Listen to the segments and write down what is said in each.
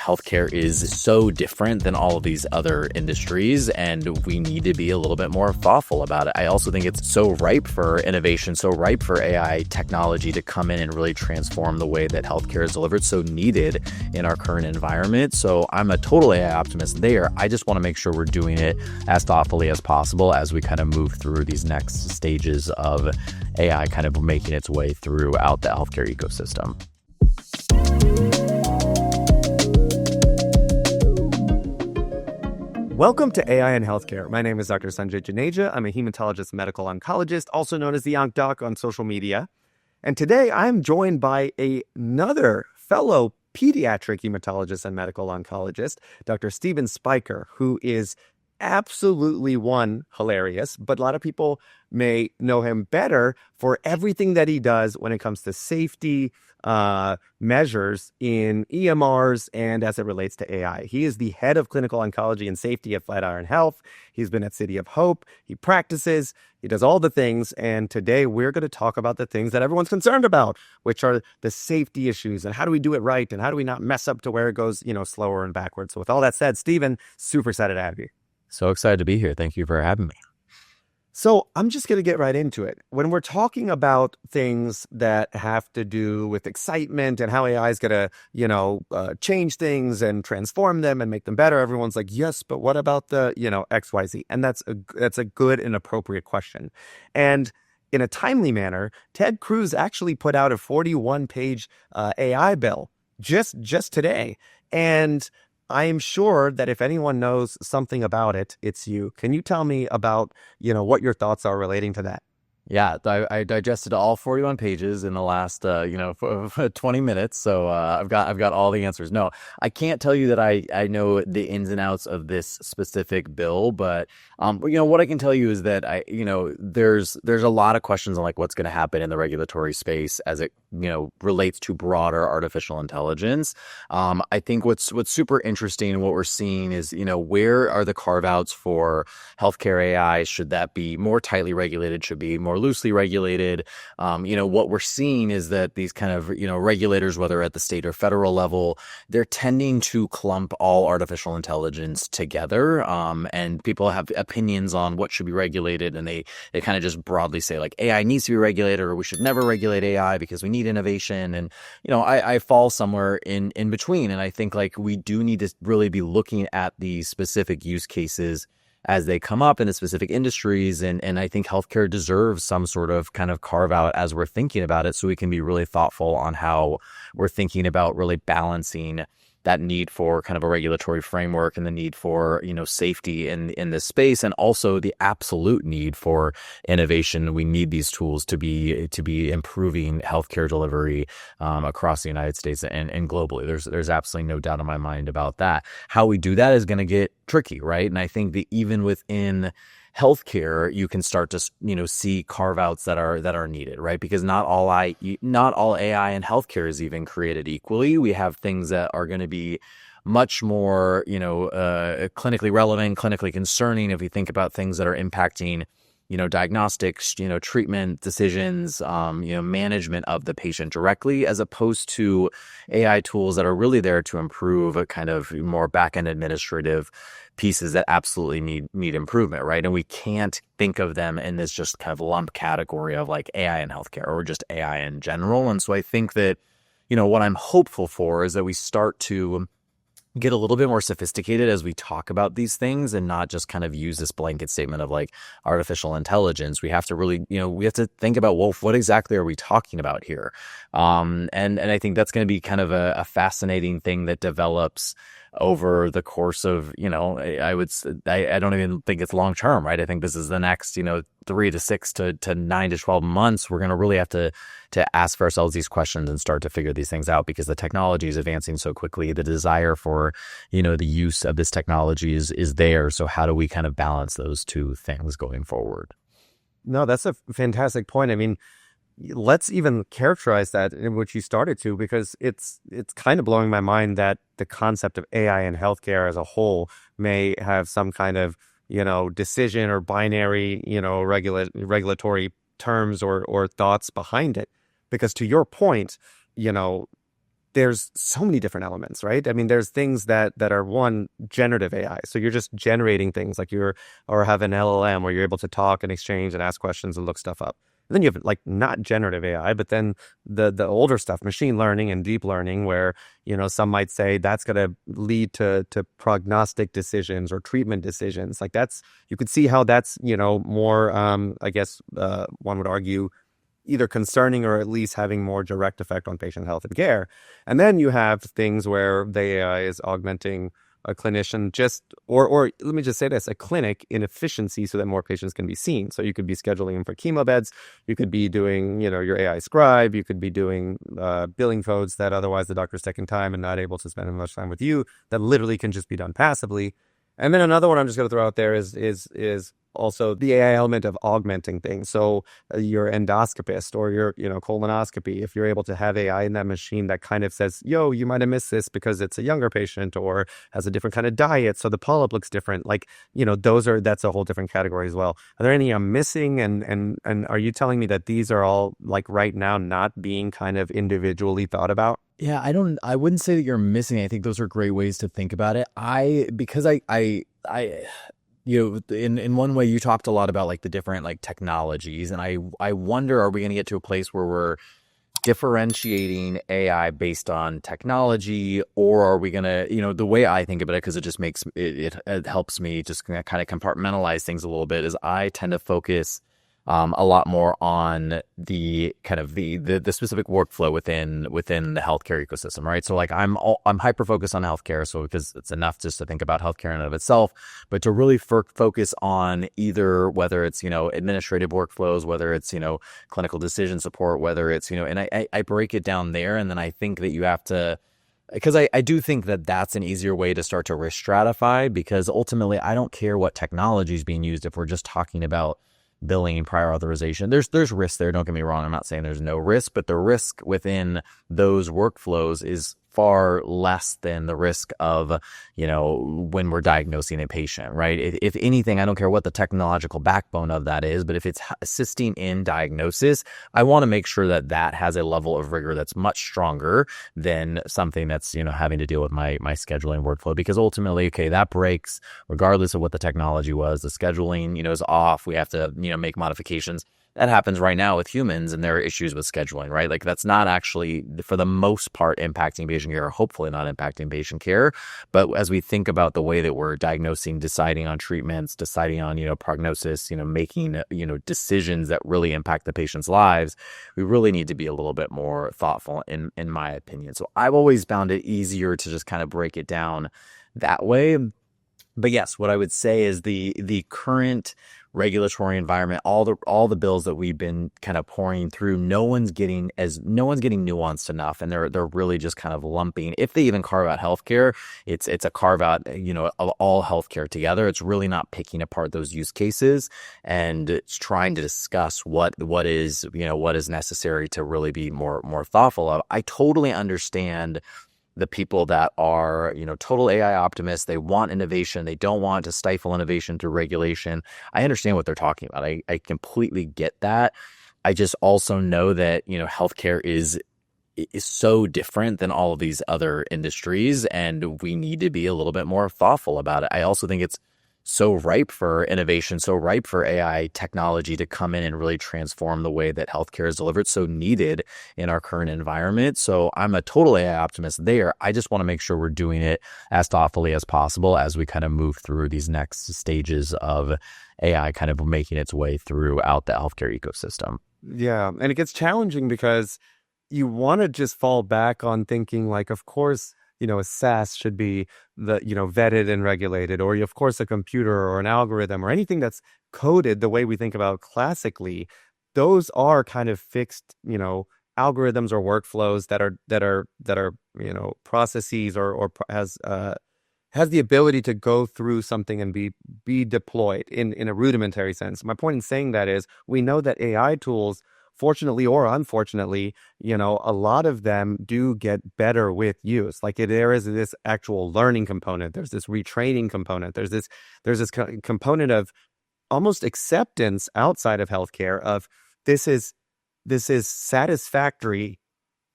healthcare is so different than all of these other industries, and we need to be a little bit more thoughtful about it. I also think it's so ripe for innovation, so ripe for AI technology to come in and really transform the way that healthcare is delivered, so needed in our current environment. So I'm a total AI optimist there. I just want to make sure we're doing it as thoughtfully as possible as we kind of move through these next stages of AI kind of making its way throughout the healthcare ecosystem. Welcome to AI in Healthcare. My name is Dr. Sanjay Juneja. I'm a hematologist medical oncologist, also known as the Onc Doc on social media. And today I'm joined by another fellow pediatric hematologist and medical oncologist, Dr. Steven Speicher, who is absolutely hilarious, but a lot of people may know him better for everything that he does when it comes to safety measures in EMRs and as it relates to AI. He is the head of Clinical Oncology and Safety at Flatiron Health. He's been at City of Hope. He practices. He does all the things. And today we're going to talk about the things that everyone's concerned about, which are the safety issues and how do we do it right and how do we not mess up to where it goes, slower and backwards. So with all that said, Steven, super excited to have you. So excited to be here. Thank you for having me. So I'm just going to get right into it. When we're talking about things that have to do with excitement and how AI is going to, change things and transform them and make them better, everyone's like, yes, but what about the, XYZ? And that's a good and appropriate question. And in a timely manner, Ted Cruz actually put out a 41-page AI bill just today. And I am sure that if anyone knows something about it, it's you. Can you tell me about, what your thoughts are relating to that? Yeah, I digested all 41 pages in the last, 20 minutes. So I've got all the answers. No, I can't tell you that I know the ins and outs of this specific bill, but what I can tell you is that there's a lot of questions on like what's going to happen in the regulatory space as it relates to broader artificial intelligence. I think what's super interesting and what we're seeing is where are the carve outs for healthcare AI? Should that be more tightly regulated? Should be more loosely regulated? What we're seeing is that these kind of regulators, whether at the state or federal level, they're tending to clump all artificial intelligence together, and people have opinions on what should be regulated, and they kind of just broadly say like AI needs to be regulated or we should never regulate AI because we need innovation. And I fall somewhere in between, and I think like we do need to really be looking at the specific use cases as they come up in the specific industries. And I think healthcare deserves some sort of kind of carve out as we're thinking about it, so we can be really thoughtful on how we're thinking about really balancing that need for kind of a regulatory framework and the need for, safety in this space, and also the absolute need for innovation. We need these tools to be improving healthcare delivery across the United States and globally. There's absolutely no doubt in my mind about that. How we do that is going to get tricky, right? And I think that even within healthcare, you can start to see carve outs that are needed, right? Because not all AI in healthcare is even created equally. We have things that are going to be much more clinically relevant, clinically concerning if you think about things that are impacting diagnostics, treatment decisions, management of the patient directly, as opposed to AI tools that are really there to improve a kind of more back-end administrative pieces that absolutely need improvement, right? And we can't think of them in this just kind of lump category of like AI in healthcare or just AI in general. And so I think that, what I'm hopeful for is that we start to get a little bit more sophisticated as we talk about these things and not just kind of use this blanket statement of like artificial intelligence. We have to really, we have to think about, well, what exactly are we talking about here? And I think that's going to be kind of a fascinating thing that develops over the course of, I don't even think it's long term, right? I think this is the next, 3 to 6 to 9 to 12 months. We're going to really have to ask ourselves these questions and start to figure these things out, because the technology is advancing so quickly. The desire for, the use of this technology is there. So how do we kind of balance those two things going forward? No, that's a fantastic point. I mean, let's even characterize that in which you started to, because it's kind of blowing my mind that the concept of AI in healthcare as a whole may have some kind of, decision or binary, regulatory terms or thoughts behind it. Because to your point, there's so many different elements, right? I mean, there's things that are one, generative AI. So you're just generating things like or have an LLM where you're able to talk and exchange and ask questions and look stuff up. And then you have like not generative AI, but then the older stuff, machine learning and deep learning, where, some might say that's going to lead to prognostic decisions or treatment decisions. Like you could see how that's, more, I guess, one would argue, either concerning or at least having more direct effect on patient health and care. And then you have things where the AI is augmenting a clinician or let me just say this, a clinic in efficiency so that more patients can be seen. So you could be scheduling them for chemo beds. You could be doing, your AI scribe. You could be doing billing codes that otherwise the doctor's taking time and not able to spend as much time with you, that literally can just be done passively. And then another one I'm just going to throw out there is also the AI element of augmenting things. So your endoscopist or your, colonoscopy, if you're able to have AI in that machine that kind of says, yo, you might have missed this because it's a younger patient or has a different kind of diet, so the polyp looks different. Like, that's a whole different category as well. Are there any I'm missing? And are you telling me that these are all, like, right now not being kind of individually thought about? Yeah, I wouldn't say that you're missing. I think those are great ways to think about it. Because in one way you talked a lot about like the different like technologies, and I wonder, are we going to get to a place where we're differentiating AI based on technology, or are we going to, the way I think about it, because it just makes it helps me just kind of compartmentalize things a little bit, is I tend to focus a lot more on the kind of the specific workflow within the healthcare ecosystem, right? So like I'm hyper focused on healthcare, so because it's enough just to think about healthcare in and of itself, but to really focus on either whether it's administrative workflows, whether it's clinical decision support, whether it's and I break it down there, and then I think that you have to. Because I do think that that's an easier way to start to risk stratify, because ultimately I don't care what technology is being used if we're just talking about billing and prior authorization. There's risk there. Don't get me wrong. I'm not saying there's no risk, but the risk within those workflows is far less than the risk of, when we're diagnosing a patient, right? If anything, I don't care what the technological backbone of that is, but if it's assisting in diagnosis, I want to make sure that that has a level of rigor that's much stronger than something that's, having to deal with my scheduling workflow, because ultimately, okay, that breaks regardless of what the technology was. The scheduling, is off. We have to, make modifications. That happens right now with humans, and there are issues with scheduling, right? Like that's not actually, for the most part, impacting patient care, or hopefully not impacting patient care. But as we think about the way that we're diagnosing, deciding on treatments, deciding on, prognosis, making, decisions that really impact the patient's lives, we really need to be a little bit more thoughtful, in my opinion. So I've always found it easier to just kind of break it down that way. But yes, what I would say is the current regulatory environment, all the bills that we've been kind of pouring through, no one's getting nuanced enough, and they're really just kind of lumping. If they even carve out healthcare, it's a carve out, of all healthcare together. It's really not picking apart those use cases, and it's trying to discuss what is necessary to really be more thoughtful of. I totally understand the people that are, total AI optimists. They want innovation. They don't want to stifle innovation through regulation. I understand what they're talking about. I completely get that. I just also know that, healthcare is so different than all of these other industries, and we need to be a little bit more thoughtful about it. I also think it's so ripe for innovation, so ripe for AI technology to come in and really transform the way that healthcare is delivered, so needed in our current environment. So I'm a total AI optimist there. I just want to make sure we're doing it as thoughtfully as possible as we kind of move through these next stages of AI kind of making its way throughout the healthcare ecosystem. Yeah. And it gets challenging because you want to just fall back on thinking like, of course, a SaaS should be vetted and regulated, or of course a computer or an algorithm or anything that's coded the way we think about classically. Those are kind of fixed, algorithms or workflows that are processes or has the ability to go through something and be deployed in a rudimentary sense. My point in saying that is we know that AI tools, fortunately or unfortunately, a lot of them do get better with use. Like there is this actual learning component. There's this retraining component. There's this component of almost acceptance outside of healthcare of this is satisfactory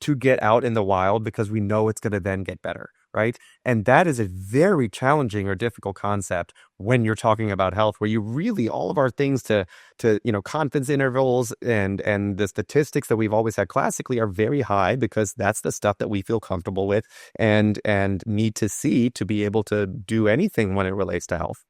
to get out in the wild because we know it's going to then get better, right? And that is a very challenging or difficult concept when you're talking about health, where you really, all of our things confidence intervals and the statistics that we've always had classically are very high because that's the stuff that we feel comfortable with and need to see to be able to do anything when it relates to health.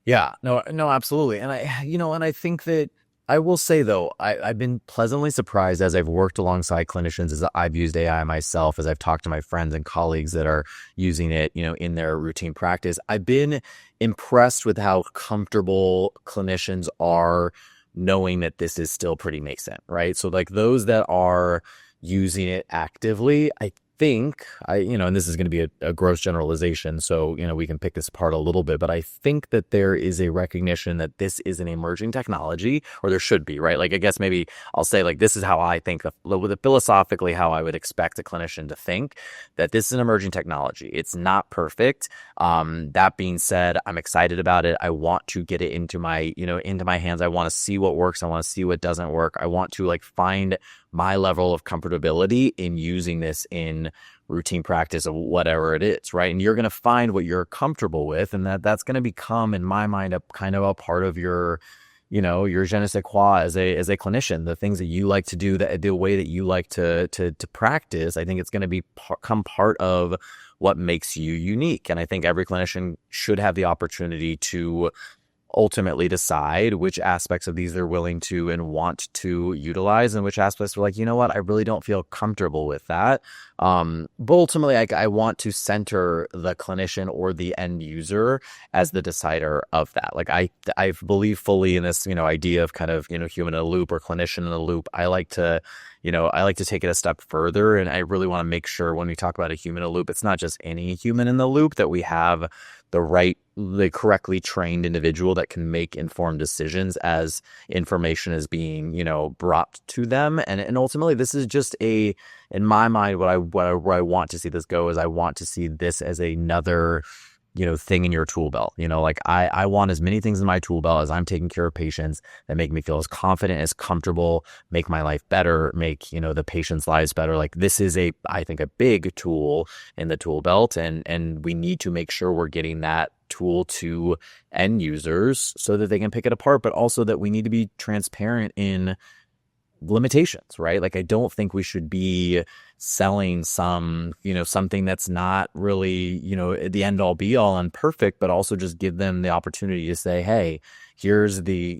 Yeah, no, absolutely. And I think that I will say though, I've been pleasantly surprised as I've worked alongside clinicians, as I've used AI myself, as I've talked to my friends and colleagues that are using it, in their routine practice. I've been impressed with how comfortable clinicians are knowing that this is still pretty nascent, right? So like those that are using it actively, I think and this is going to be a gross generalization, so we can pick this apart a little bit, but I think that there is a recognition that this is an emerging technology, or there should be, right? Like, I guess maybe I'll say, like, this is how I think philosophically how I would expect a clinician to think, that this is an emerging technology. It's not perfect. That being said, I'm excited about it. I want to get it into my hands. I want to see what works. I want to see what doesn't work. I want to find my level of comfortability in using this in routine practice of whatever it is, right? And you're going to find what you're comfortable with, and that's going to become, in my mind, a kind of a part of your je ne sais quoi as a clinician. The things that you like to do, the way that you like to practice, I think it's going to become part of what makes you unique. And I think every clinician should have the opportunity to ultimately decide which aspects of these they're willing to and want to utilize, and which aspects are like, you know what, I really don't feel comfortable with that. But ultimately, I want to center the clinician or the end user as the decider of that. Like I believe fully in this, idea of kind of, human in a loop or clinician in a loop. I like to take it a step further, and I really want to make sure when we talk about a human in a loop, it's not just any human in the loop, that we have the correctly trained individual that can make informed decisions as information is being, brought to them. And ultimately, this is just in my mind, where I want to see this go is I want to see this as another thing in your tool belt. I want as many things in my tool belt as I'm taking care of patients that make me feel as confident, as comfortable, make my life better, make, the patients' lives better. Like, this is I think a big tool in the tool belt, and we need to make sure we're getting that tool to end users so that they can pick it apart, but also that we need to be transparent in limitations, right? Like, I don't think we should be selling something that's not really, the end all be all and perfect, but also just give them the opportunity to say, hey, here's the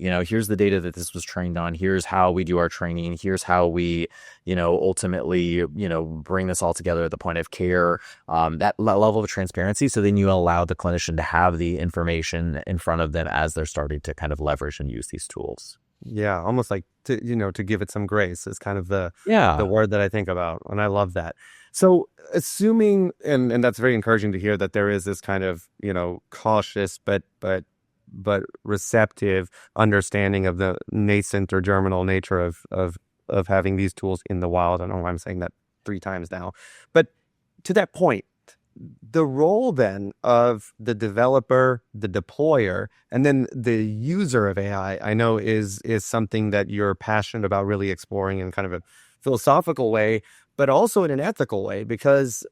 data that this was trained on. Here's how we do our training. Here's how we, ultimately, bring this all together at the point of care. That level of transparency. So then you allow the clinician to have the information in front of them as they're starting to kind of leverage and use these tools. Yeah, almost like to give it some grace is kind of the word that I think about, and I love that. So assuming, and that's very encouraging to hear, that there is this kind of cautious but receptive understanding of the nascent or germinal nature of having these tools in the wild. I don't know why I'm saying that 3 times now, but to that point, the role then of the developer, the deployer, and then the user of AI, I know is something that you're passionate about really exploring in kind of a philosophical way, but also in an ethical way, because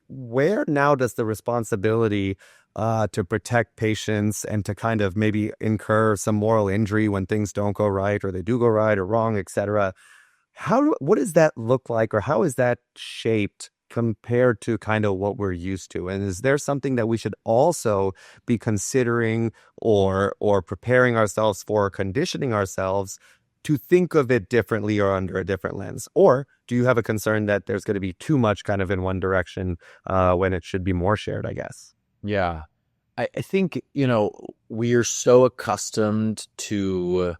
where now does the responsibility to protect patients and to kind of maybe incur some moral injury when things don't go right, or they do go right or wrong, etc. What does that look like, or how is that shaped compared to kind of what we're used to? And is there something that we should also be considering or preparing ourselves for, conditioning ourselves to think of it differently or under a different lens? Or do you have a concern that there's going to be too much kind of in one direction when it should be more shared, I guess? Yeah. I think, we are so accustomed to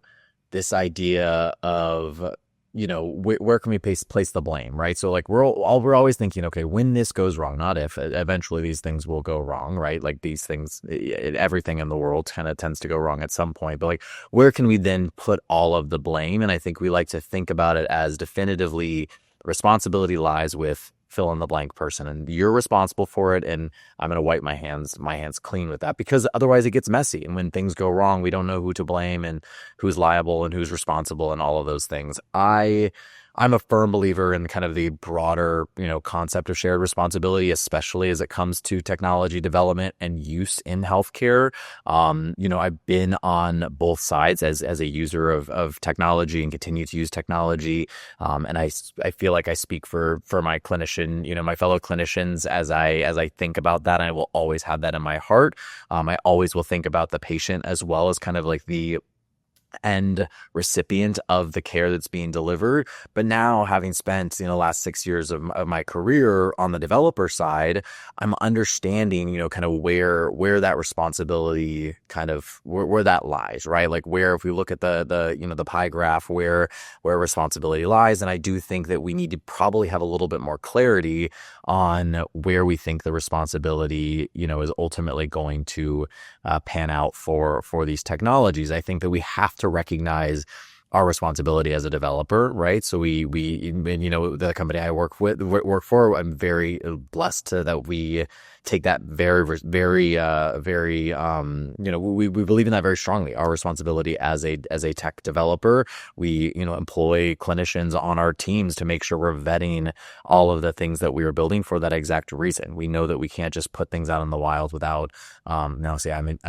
this idea of, where can we place the blame, right? So like we're always thinking, okay, when this goes wrong, not if, eventually these things will go wrong, right? Like these things, everything in the world kind of tends to go wrong at some point, but like, where can we then put all of the blame? And I think we like to think about it as definitively responsibility lies with fill in the blank person, and you're responsible for it, and I'm going to wipe my hands clean with that, because otherwise it gets messy, and when things go wrong, we don't know who to blame and who's liable and who's responsible and all of those things. I I'm a firm believer in kind of the broader, concept of shared responsibility, especially as it comes to technology development and use in healthcare. I've been on both sides as a user of technology and continue to use technology. And I feel like I speak for my clinician, my fellow clinicians as I think about that. And I will always have that in my heart. I always will think about the patient as well as kind of like the end recipient of the care that's being delivered. But now, having spent the last 6 years of my career on the developer side, I'm understanding kind of where that responsibility kind of where that lies, right? Like where, if we look at the pie graph, where responsibility lies. And I do think that we need to probably have a little bit more clarity on where we think the responsibility is ultimately going to pan out for these technologies. I think that we have to recognize our responsibility as a developer, right? So we the company I work for, I'm very blessed that we take that very we believe in that very strongly. Our responsibility as a tech developer, we employ clinicians on our teams to make sure we're vetting all of the things that we are building for that exact reason. We know that we can't just put things out in the wild without I'm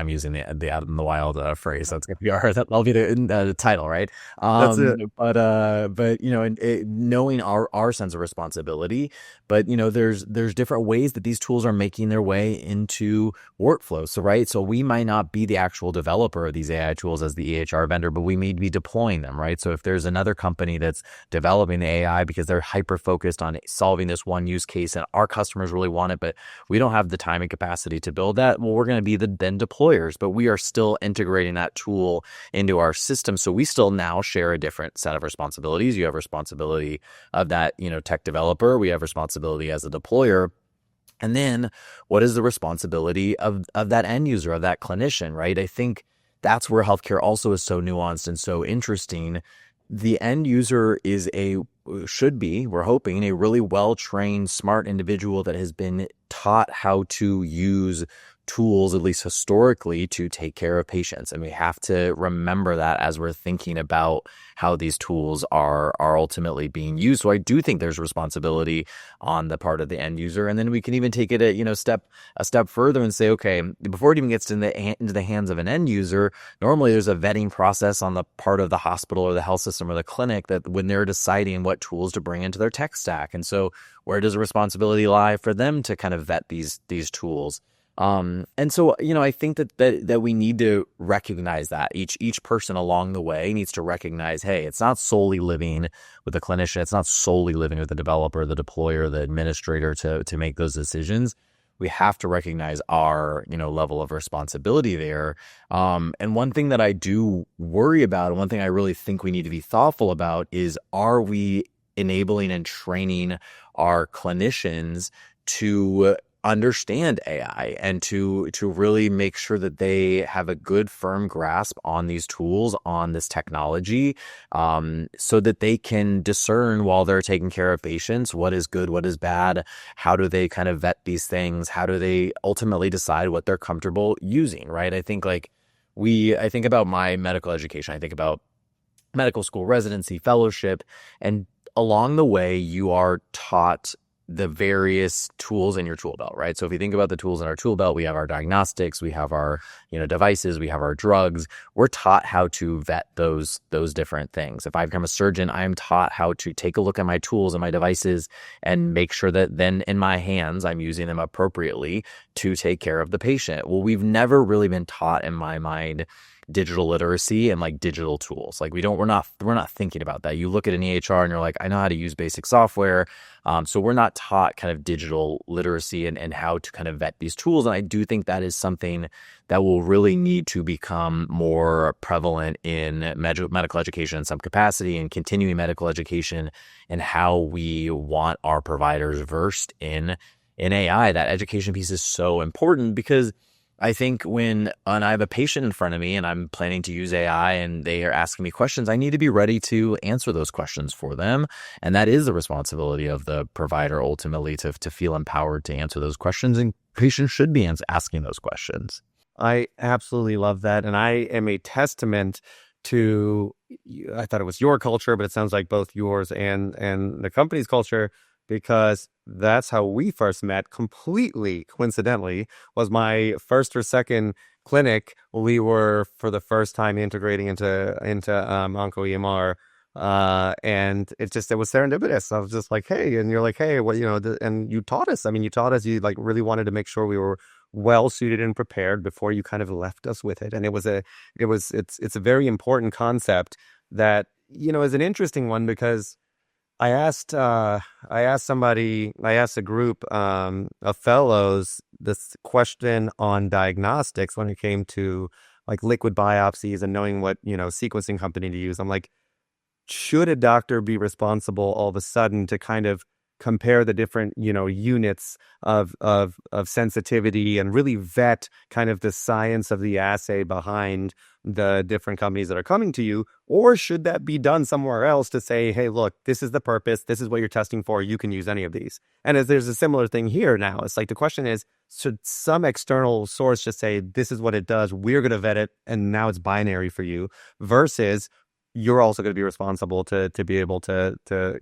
using the out in the wild phrase. That's gonna be that'll be the title, right? That's it. But knowing our sense of responsibility, but there's different ways that these tools are making their way into workflows. So right, so we might not be the actual developer of these AI tools as the EHR vendor, but we may be deploying them, right? So if there's another company that's developing the AI because they're hyper focused on solving this one use case and our customers really want it, but we don't have the time and capacity to build that, well, we're going to be the then deployers, but we are still integrating that tool into our system. So we still now share a different set of responsibilities. You have responsibility of that, tech developer. We have responsibility as a deployer. And then what is the responsibility of that end user, of that clinician, right? I think that's where healthcare also is so nuanced and so interesting. The end user should be, we're hoping, a really well-trained, smart individual that has been taught how to use tools, at least historically, to take care of patients. And we have to remember that as we're thinking about how these tools are ultimately being used. So I do think there's responsibility on the part of the end user. And then we can even take it a step further and say, okay, before it even gets into the hands of an end user, normally there's a vetting process on the part of the hospital or the health system or the clinic that when they're deciding what tools to bring into their tech stack. And so where does the responsibility lie for them to kind of vet these tools? And so, I think that we need to recognize that each person along the way needs to recognize, hey, it's not solely living with the clinician. It's not solely living with the developer, the deployer, the administrator to make those decisions. We have to recognize our, level of responsibility there. And one thing that I do worry about, and one thing I really think we need to be thoughtful about is, are we enabling and training our clinicians to understand AI and to really make sure that they have a good firm grasp on these tools, on this technology, so that they can discern while they're taking care of patients what is good, what is bad, how do they kind of vet these things, how do they ultimately decide what they're comfortable using, right? I think I think about my medical education, I think about medical school residency, fellowship, and along the way you are taught the various tools in your tool belt, right? So if you think about the tools in our tool belt, we have our diagnostics, we have our, devices, we have our drugs. We're taught how to vet those different things. If I become a surgeon, I am taught how to take a look at my tools and my devices and make sure that then in my hands, I'm using them appropriately to take care of the patient. Well, we've never really been taught, in my mind, digital literacy and like digital tools. Like we're not thinking about that. You look at an EHR and you're like, I know how to use basic software. So we're not taught kind of digital literacy and how to kind of vet these tools. And I do think that is something that will really need to become more prevalent in medical education in some capacity, and continuing medical education, and how we want our providers versed in AI. That education piece is so important, because I think when I have a patient in front of me and I'm planning to use AI and they are asking me questions, I need to be ready to answer those questions for them. And that is the responsibility of the provider ultimately to feel empowered to answer those questions. And patients should be asking those questions. I absolutely love that. And I am a testament to, I thought it was your culture, but it sounds like both yours and the company's culture, because that's how we first met. Completely coincidentally, was my first or second clinic. We were for the first time integrating into Onco EMR. And it was serendipitous. I was just like, hey, and you're like, hey, what, and you taught us. I mean, you taught us, you like really wanted to make sure we were well suited and prepared before you kind of left us with it. And it's a very important concept that, is an interesting one, because I asked a group of fellows this question on diagnostics when it came to like liquid biopsies and knowing what, sequencing company to use. I'm like, should a doctor be responsible all of a sudden to kind of compare the different, units of sensitivity and really vet kind of the science of the assay behind the different companies that are coming to you? Or should that be done somewhere else to say, hey, look, this is the purpose, this is what you're testing for, you can use any of these? And as there's a similar thing here now, it's like the question is, should some external source just say, this is what it does, we're going to vet it, and now it's binary for you, versus you're also going to be responsible to be able to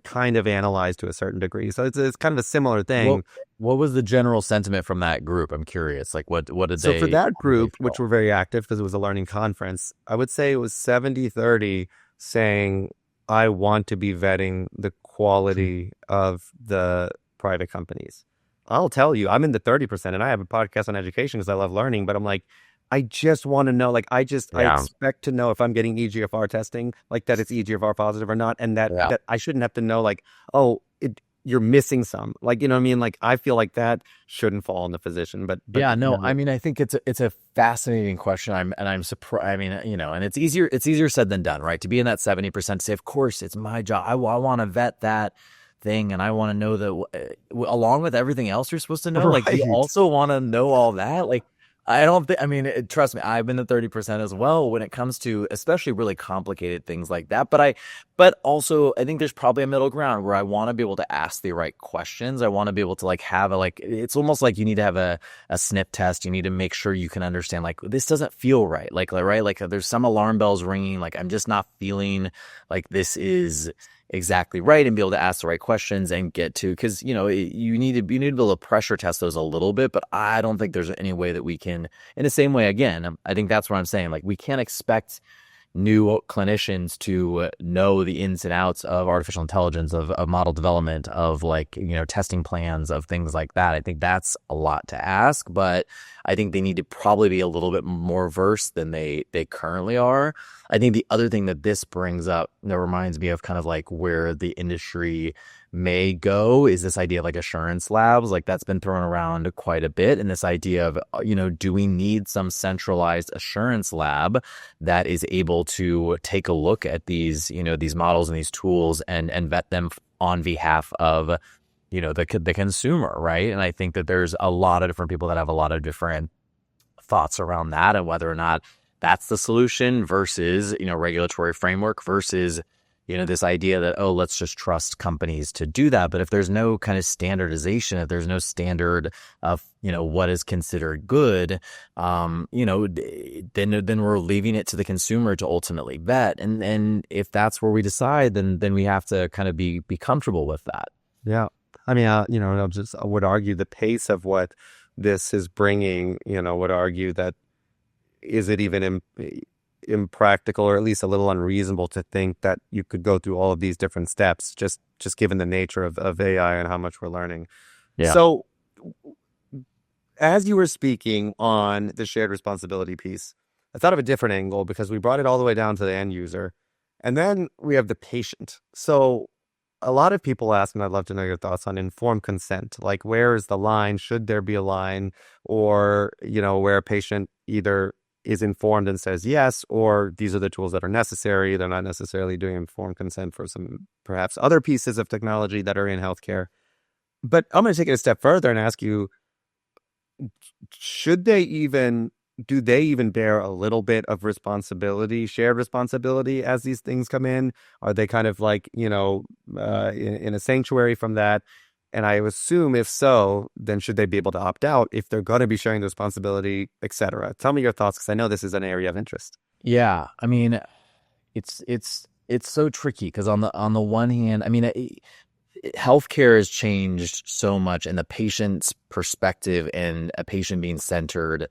kind of analyze to a certain degree. So it's kind of a similar thing. What was the general sentiment from that group? I'm curious. Like, what did so they? For that group, which were very active because it was a learning conference, I would say it was 70-30 saying, I want to be vetting the quality of the private companies. I'll tell you, I'm in the 30%, and I have a podcast on education because I love learning, but I'm like, I just want to know, like, I expect to know if I'm getting EGFR testing, like that it's EGFR positive or not. And that I shouldn't have to know, like, oh, you're missing some, like, you know what I mean? Like, I feel like that shouldn't fall on the physician, but yeah, no, I mean, I think it's a fascinating question. I'm surprised. I mean, and it's easier said than done, right? To be in that 70% to say, of course, it's my job. I want to vet that thing, and I want to know that along with everything else you're supposed to know, right. Like, you also want to know all that, like. I don't think, I mean, trust me, I've been the 30% as well when it comes to especially really complicated things like that. But also I think there's probably a middle ground where I want to be able to ask the right questions. I want to be able to like have it's almost like you need to have a sniff test. You need to make sure you can understand, like, this doesn't feel right. Right. Like there's some alarm bells ringing. Like, I'm just not feeling like this is exactly right, and be able to ask the right questions and get to, because you need to be able to pressure test those a little bit, but I don't think there's any way that we can, in the same way, again, I think that's what I'm saying, like, we can't expect new clinicians to know the ins and outs of artificial intelligence, of model development, of like, testing plans, of things like that. I think that's a lot to ask, but I think they need to probably be a little bit more versed than they currently are. I think the other thing that this brings up that reminds me of kind of like where the industry may go is this idea of like assurance labs. Like, that's been thrown around quite a bit, and this idea of, do we need some centralized assurance lab that is able to take a look at these, these models and these tools and vet them on behalf of, the consumer, right? And I think that there's a lot of different people that have a lot of different thoughts around that, and whether or not that's the solution versus, regulatory framework versus, this idea that, oh, let's just trust companies to do that. But if there's no kind of standardization, if there's no standard of, what is considered good, then we're leaving it to the consumer to ultimately vet. And if that's where we decide, then we have to kind of be comfortable with that. Yeah. I mean, I would argue the pace of what this is bringing, would argue that, is it even impractical, or at least a little unreasonable, to think that you could go through all of these different steps, just given the nature of AI and how much we're learning. Yeah. So as you were speaking on the shared responsibility piece, I thought of a different angle, because we brought it all the way down to the end user, and then we have the patient. So a lot of people ask, and I'd love to know your thoughts on informed consent. Like, where is the line? Should there be a line? Or, where a patient either is informed and says yes, or these are the tools that are necessary. They're not necessarily doing informed consent for some perhaps other pieces of technology that are in healthcare. But I'm going to take it a step further and ask you, do they even bear a little bit of responsibility, shared responsibility, as these things come in? Are they kind of like, in a sanctuary from that? And I assume, if so, then should they be able to opt out if they're going to be sharing the responsibility, et cetera? Tell me your thoughts, because I know this is an area of interest. Yeah. I mean, it's so tricky because on the one hand, I mean, healthcare has changed so much, and the patient's perspective and a patient being centered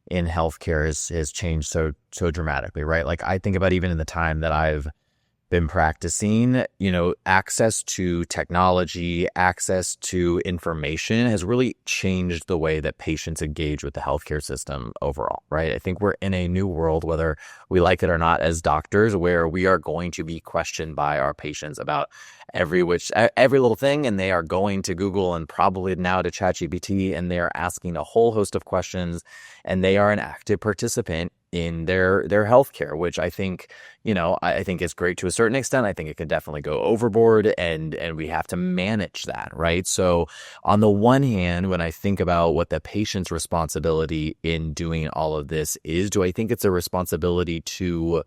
in healthcare has changed so dramatically, right? Like I think about even in the time that I've been practicing, access to technology, access to information has really changed the way that patients engage with the healthcare system overall, right? I think we're in a new world, whether we like it or not, as doctors, where we are going to be questioned by our patients about every little thing, and they are going to Google and probably now to ChatGPT, and they are asking a whole host of questions, and they are an active participant in their healthcare, which I think, I think is great to a certain extent. I think it can definitely go overboard, and we have to manage that, right? So on the one hand, when I think about what the patient's responsibility in doing all of this is, do I think it's a responsibility to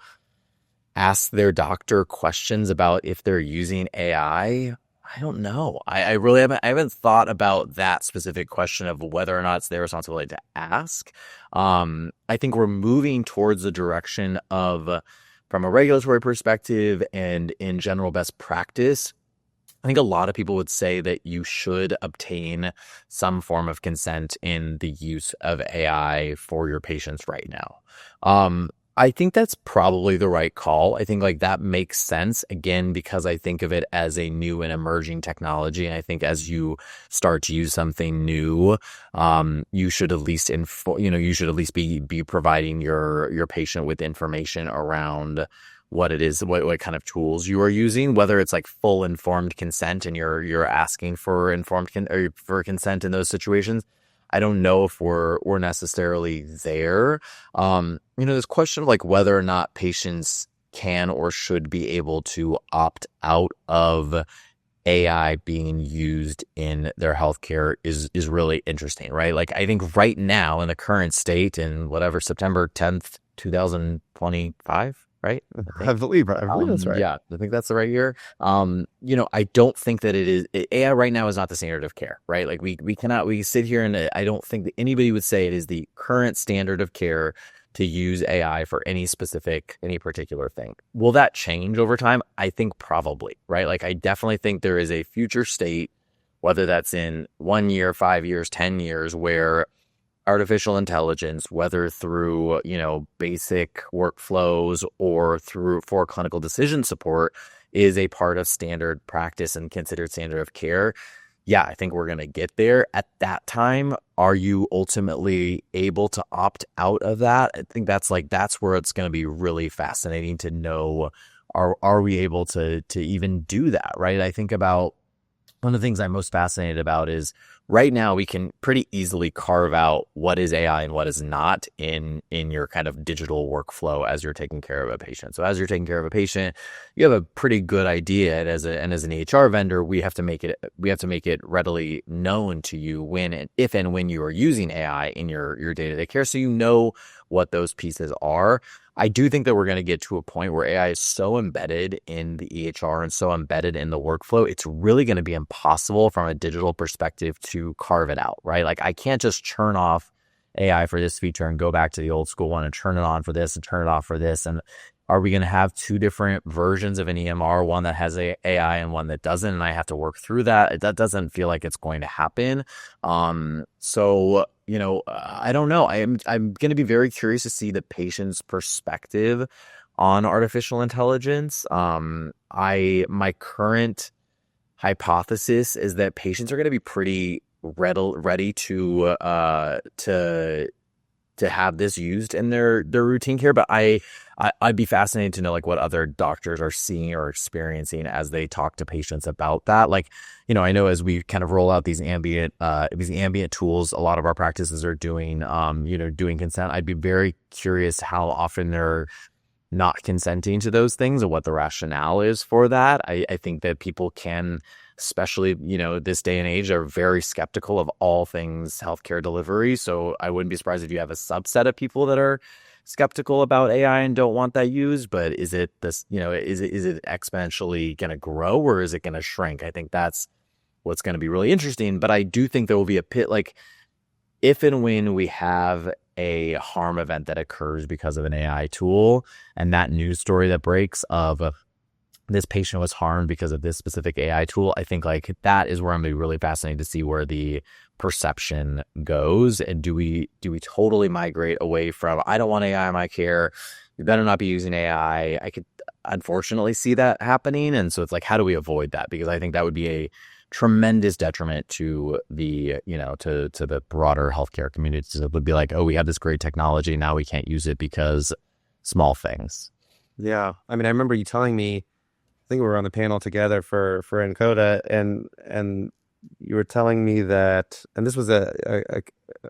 ask their doctor questions about if they're using AI? I don't know. I really haven't thought about that specific question of whether or not it's their responsibility to ask. I think we're moving towards the direction of, from a regulatory perspective and in general best practice, I think a lot of people would say that you should obtain some form of consent in the use of AI for your patients right now. I think that's probably the right call. I think like that makes sense, again, because I think of it as a new and emerging technology. And I think as you start to use something new, you should at least be providing your patient with information around what it is, what kind of tools you are using, whether it's like full informed consent and you're asking for for consent in those situations. I don't know if we're necessarily there. This question of like whether or not patients can or should be able to opt out of AI being used in their healthcare is really interesting, right? Like I think right now in the current state, in whatever, September 10th, 2025, right? I believe that's right. Yeah, I think that's the right year. I don't think that it is AI right now is not the standard of care, right? Like we sit here and I don't think that anybody would say it is the current standard of care to use AI for any particular thing. Will that change over time? I think probably, right? Like I definitely think there is a future state, whether that's in 1 year, 5 years, 10 years, where artificial intelligence, whether through, basic workflows or for clinical decision support, is a part of standard practice and considered standard of care. Yeah, I think we're going to get there. At that time, are you ultimately able to opt out of that? I think that's where it's going to be really fascinating to know, are we able to even do that, right? I think about one of the things I'm most fascinated about is right now we can pretty easily carve out what is AI and what is not in your kind of digital workflow as you're taking care of a patient. So as you're taking care of a patient, you have a pretty good idea. And as an EHR vendor, we have to make it readily known to you if and when you are using AI in your day-to-day care, so you know what those pieces are. I do think that we're going to get to a point where AI is so embedded in the EHR and so embedded in the workflow, it's really going to be impossible from a digital perspective to carve it out, right? Like I can't just turn off AI for this feature and go back to the old school one and turn it on for this and turn it off for this. And are we going to have two different versions of an EMR, one that has AI and one that doesn't? And I have to work through that. That doesn't feel like it's going to happen. So I don't know. I'm going to be very curious to see the patient's perspective on artificial intelligence. My current hypothesis is that patients are going to be pretty ready to have this used in their routine care, but I'd be fascinated to know like what other doctors are seeing or experiencing as they talk to patients about that. Like, I know as we kind of roll out these ambient tools, a lot of our practices are doing consent. I'd be very curious how often they're not consenting to those things and what the rationale is for that. I think that people can, especially, this day and age, are very skeptical of all things healthcare delivery. So I wouldn't be surprised if you have a subset of people that are skeptical about AI and don't want that used. But is it is it exponentially going to grow or is it going to shrink? I think that's what's going to be really interesting. But I do think there will be a pit, like if and when we have a harm event that occurs because of an AI tool, and that news story that breaks of this patient was harmed because of this specific AI tool, I think like that is where I'm gonna be really fascinated to see where the perception goes. And do we totally migrate away from, I don't want AI in my care, you better not be using AI? I could unfortunately see that happening. And so it's like, how do we avoid that? Because I think that would be a tremendous detriment to the, to the broader healthcare community. So it would be like, oh, we have this great technology, now we can't use it because small things. Yeah. I mean, I remember you telling me, I think we were on the panel together for Encoda, and you were telling me that, and this was a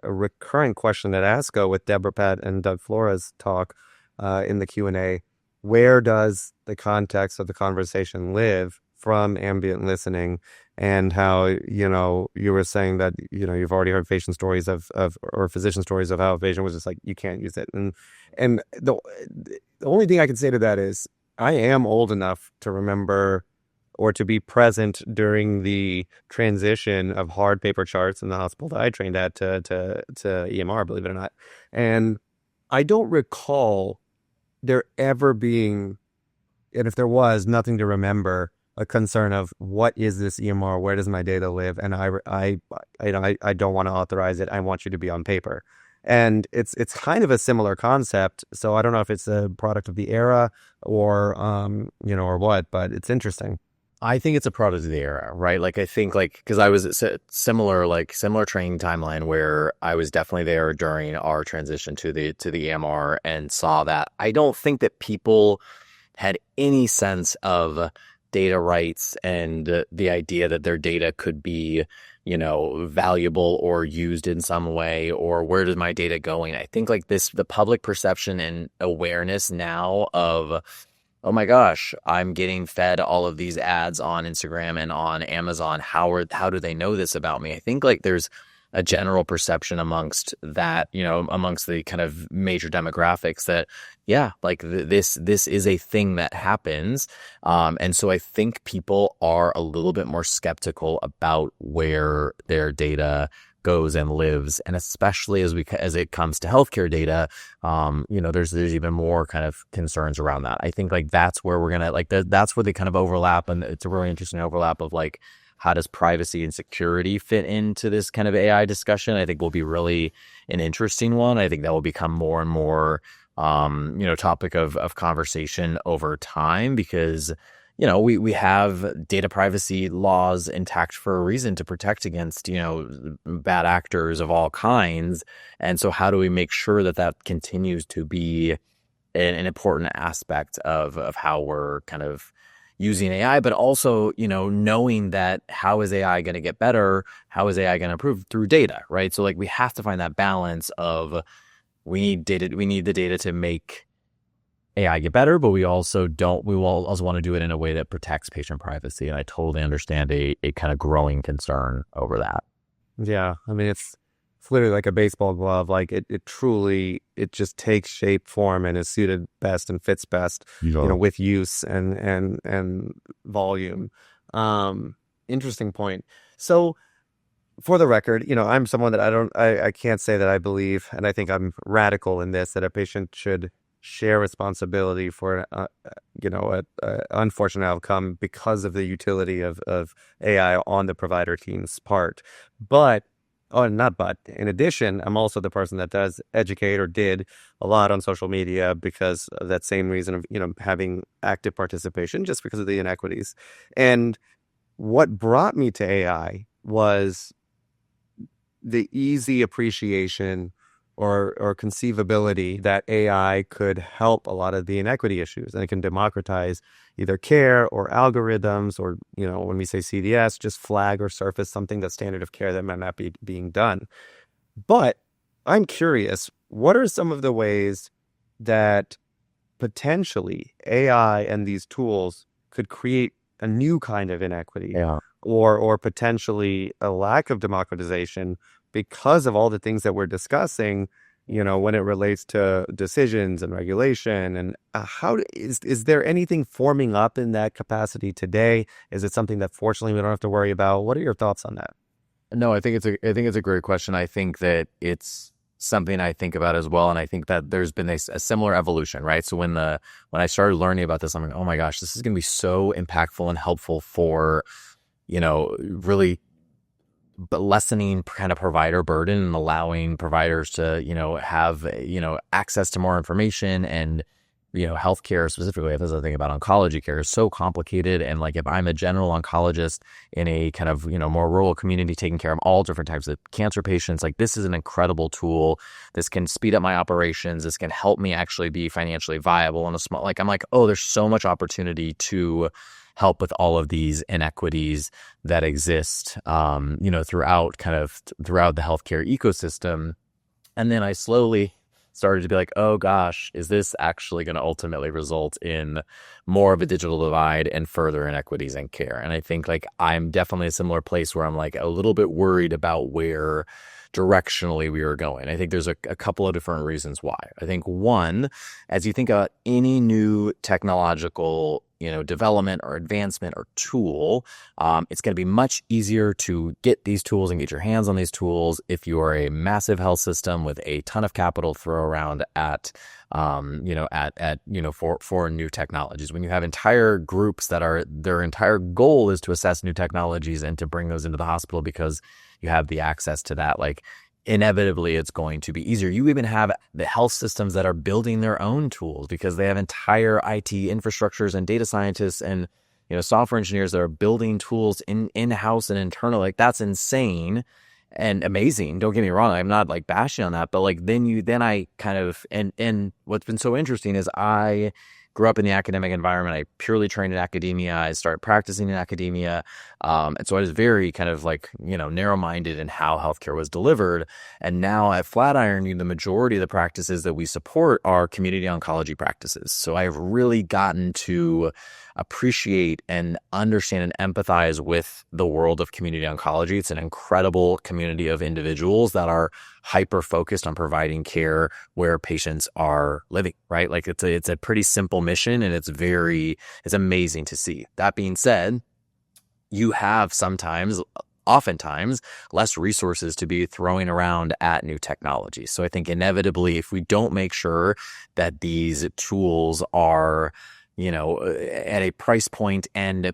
recurring question at ASCO with Deborah Pat and Doug Flores talk in the Q&A. Where does the context of the conversation live from ambient listening? And how, you were saying that, you've already heard patient stories or physician stories of how a patient was just like, you can't use it. And the only thing I can say to that is, I am old enough to remember or to be present during the transition of hard paper charts in the hospital that I trained at to EMR, believe it or not. And I don't recall there ever being, and if there was, nothing to remember, a concern of what is this EMR? Where does my data live? And I don't want to authorize it. I want you to be on paper. And it's kind of a similar concept. So I don't know if it's a product of the era or or what, but it's interesting. I think it's a product of the era, right? Like, I think because I was similar training timeline where I was definitely there during our transition to the EMR and saw that. I don't think that people had any sense of data rights and the idea that their data could be, valuable or used in some way, or where does my data going? I think the public perception and awareness now of, oh my gosh, I'm getting fed all of these ads on Instagram and on Amazon. How do they know this about me? I think there's a general perception amongst that, amongst the kind of major demographics that, yeah, this is a thing that happens. And so I think people are a little bit more skeptical about where their data goes and lives, and especially as it comes to healthcare data, there's even more kind of concerns around that. I think that's where we're gonna that's where they kind of overlap, and it's a really interesting overlap of how does privacy and security fit into this kind of AI discussion? I think will be really an interesting one. I think that will become more and more, topic of conversation over time, because, we have data privacy laws intact for a reason, to protect against, bad actors of all kinds. And so how do we make sure that continues to be an important aspect of how we're kind of using AI, but also, knowing that how is AI going to get better? How is AI going to improve? Through data, right? So we have to find that balance of, we need the data to make AI get better, but we will also want to do it in a way that protects patient privacy. And I totally understand a kind of growing concern over that. Yeah. I mean, it's literally like a baseball glove. It truly just takes shape, form, and is suited best and fits best, with use and volume. Interesting point. So for the record, I'm someone that I can't say that I believe, and I think I'm radical in this, that a patient should share responsibility for an unfortunate outcome because of the utility of AI on the provider team's part. In addition, I'm also the person that does educate, or did a lot on social media, because of that same reason of, having active participation, just because of the inequities. And what brought me to AI was the easy appreciation or conceivability that AI could help a lot of the inequity issues, and it can democratize either care or algorithms, or, when we say CDS, just flag or surface something that's standard of care that might not be being done. But I'm curious, what are some of the ways that potentially AI and these tools could create a new kind of inequity, Yeah. or potentially a lack of democratization because of all the things that we're discussing, when it relates to decisions and regulation? And how is there anything forming up in that capacity today? Is it something that fortunately we don't have to worry about? What are your thoughts on that? No, I think it's a great question. I think that it's something I think about as well. And I think that there's been a similar evolution, right? So when I started learning about this, I'm like, oh my gosh, this is going to be so impactful and helpful for, really lessening kind of provider burden and allowing providers to, have, access to more information. And healthcare specifically, if there's a thing about oncology care, is so complicated. And like, if I'm a general oncologist in a kind of, more rural community taking care of all different types of cancer patients, like this is an incredible tool. This can speed up my operations. This can help me actually be financially viable on a small, like, I'm like, oh, there's so much opportunity to help with all of these inequities that exist, throughout the healthcare ecosystem. And then I slowly started to be like, oh gosh, is this actually going to ultimately result in more of a digital divide and further inequities in care? And I think like I'm definitely a similar place where I'm like a little bit worried about where directionally we are going. I think there's a couple of different reasons why. I think one, as you think about any new technological development or advancement or tool, it's going to be much easier to get these tools and get your hands on these tools if you are a massive health system with a ton of capital to throw around for new technologies. When you have entire groups that their entire goal is to assess new technologies and to bring those into the hospital because you have the access to that, like inevitably it's going to be easier. You even have the health systems that are building their own tools because they have entire IT infrastructures and data scientists and software engineers that are building tools in-house and internal. Like that's insane and amazing. Don't get me wrong. I'm not like bashing on that, but like then I kind of and what's been so interesting is I grew up in the academic environment. I purely trained in academia. I started practicing in academia. And so I was very kind of like, narrow-minded in how healthcare was delivered. And now at Flatiron, the majority of the practices that we support are community oncology practices. So I've really gotten to appreciate and understand and empathize with the world of community oncology. It's an incredible community of individuals that are hyper-focused on providing care where patients are living, right? Like it's a pretty simple mission and it's amazing to see. That being said, you have oftentimes less resources to be throwing around at new technology. So I think inevitably, if we don't make sure that these tools are, at a price point and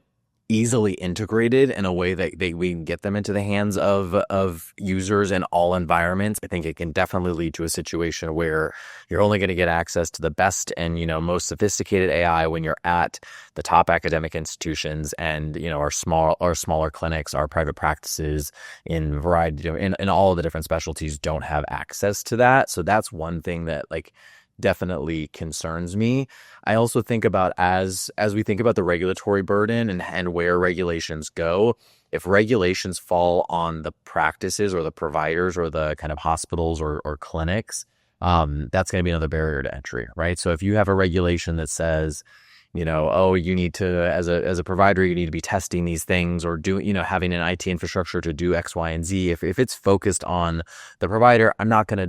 easily integrated in a way that we can get them into the hands of users in all environments, I think it can definitely lead to a situation where you're only going to get access to the best and most sophisticated AI when you're at the top academic institutions and our smaller clinics, our private practices in variety in all of the different specialties don't have access to that. So that's one thing that like definitely concerns me. I also think about as we think about the regulatory burden and where regulations go, if regulations fall on the practices or the providers or the kind of hospitals or clinics, that's going to be another barrier to entry, right? So if you have a regulation that says, oh, you need to, as a provider, you need to be testing these things or having an IT infrastructure to do X, Y, and Z. If it's focused on the provider, I'm not gonna